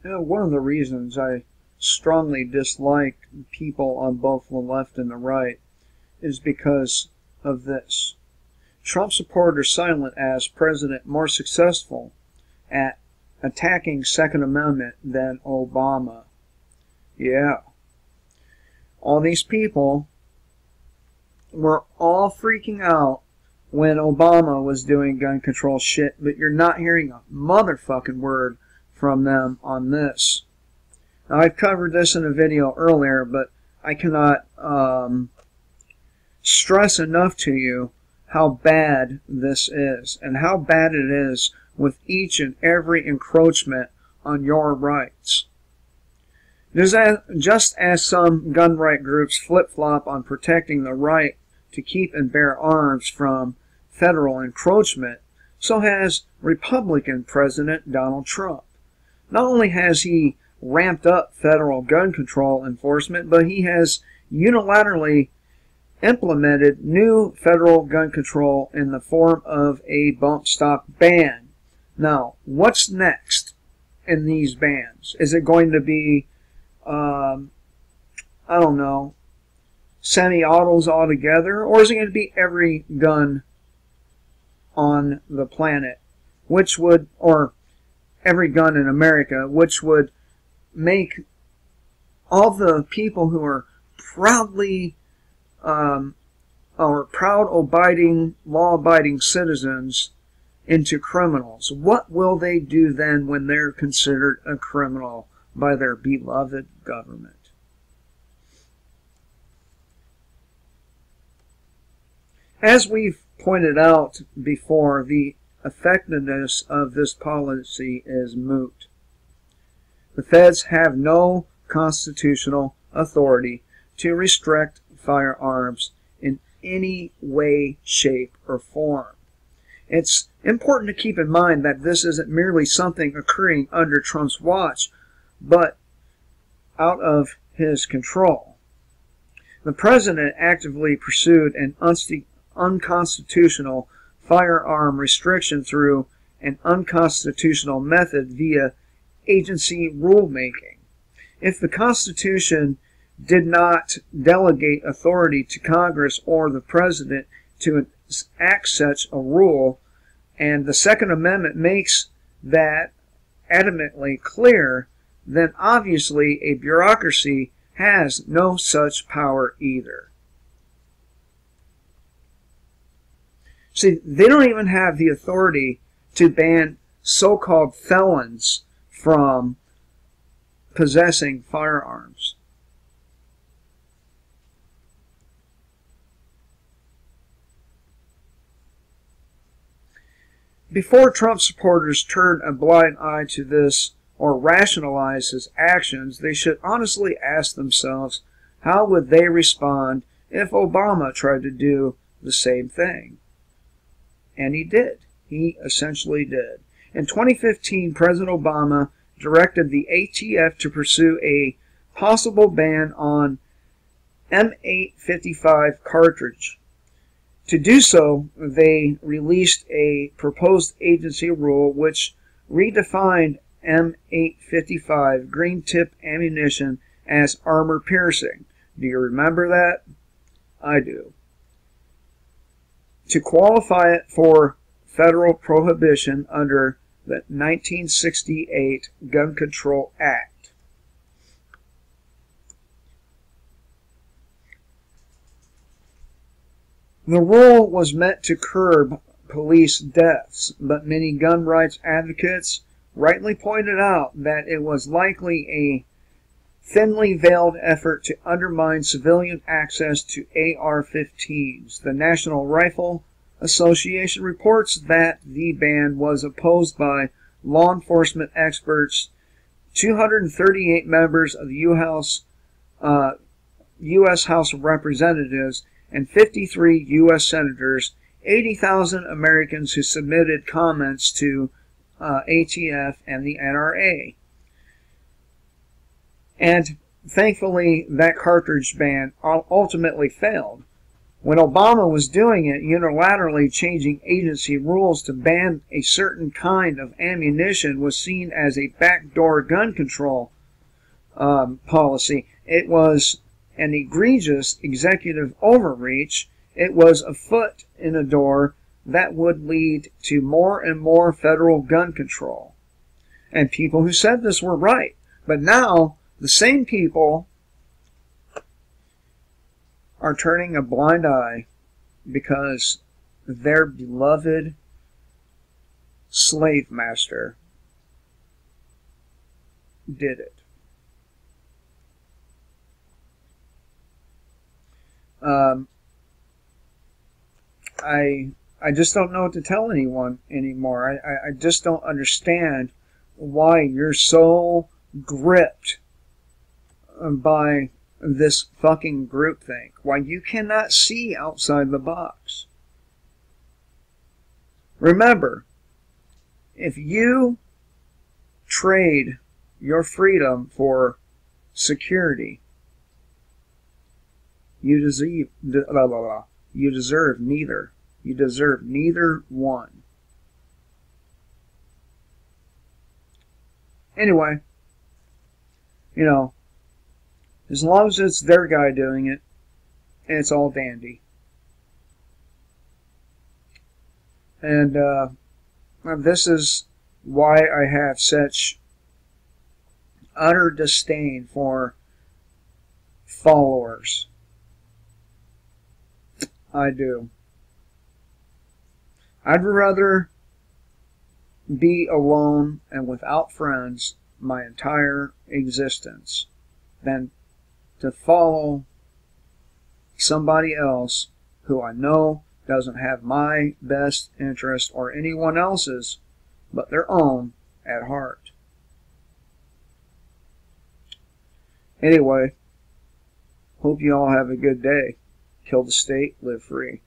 One of the reasons I strongly dislike people on both the left and the right is because of this. Trump supporters silent as president more successful at attacking Second Amendment than Obama. Yeah. All these people were all freaking out when Obama was doing gun control shit, but you're not hearing a motherfucking word from them on this. Now, I've covered this in a video earlier, but I cannot stress enough to you how bad this is and how bad it is with each and every encroachment on your rights. Just as some gun right groups flip-flop on protecting the right to keep and bear arms from federal encroachment, so has Republican President Donald Trump. Not only has he ramped up federal gun control enforcement, but he has unilaterally implemented new federal gun control in the form of a bump stock ban. Now, what's next in these bans? Is it going to be, I don't know, semi-autos altogether, or is it going to be every gun on the planet, which would, or every gun in America, which would make all the people who are proudly or proud-abiding, law-abiding citizens into criminals? What will they do then when they're considered a criminal by their beloved government? As we've pointed out before, the effectiveness of this policy is moot. The feds have no constitutional authority to restrict firearms in any way, shape, or form. It's important to keep in mind that this isn't merely something occurring under Trump's watch, but out of his control. The president actively pursued an unconstitutional firearm restriction through an unconstitutional method via agency rulemaking. If the Constitution did not delegate authority to Congress or the president to enact such a rule, and the Second Amendment makes that adamantly clear, then obviously a bureaucracy has no such power either. See, they don't even have the authority to ban so-called felons from possessing firearms. Before Trump supporters turn a blind eye to this or rationalize his actions, they should honestly ask themselves, how would they respond if Obama tried to do the same thing? And he did. He essentially did. In 2015, President Obama directed the ATF to pursue a possible ban on M855 cartridge. To do so, they released a proposed agency rule which redefined M855 green tip ammunition as armor piercing. Do you remember that? I do. To qualify it for federal prohibition under the 1968 Gun Control Act. The rule was meant to curb police deaths, but many gun rights advocates rightly pointed out that it was likely a thinly veiled effort to undermine civilian access to AR-15s. The National Rifle Association reports that the ban was opposed by law enforcement experts, 238 members of the U.S. House of Representatives, and 53 U.S. senators, 80,000 Americans who submitted comments to ATF and the NRA. And thankfully, that cartridge ban ultimately failed. When Obama was doing it, unilaterally changing agency rules to ban a certain kind of ammunition was seen as a backdoor gun control policy. It was an egregious executive overreach. It was a foot in a door that would lead to more and more federal gun control. And people who said this were right. But now, the same people are turning a blind eye because their beloved slave master did it. I just don't know what to tell anyone anymore. I just don't understand why you're so gripped by this fucking groupthink. Why you cannot see outside the box. Remember, if you trade your freedom for security, you deserve neither. You deserve neither one. Anyway, you know, as long as it's their guy doing it, it's all dandy. And this is why I have such utter disdain for followers. I do. I'd rather be alone and without friends my entire existence than to follow somebody else who I know doesn't have my best interest or anyone else's but their own at heart. Anyway, hope you all have a good day. Kill the state, live free.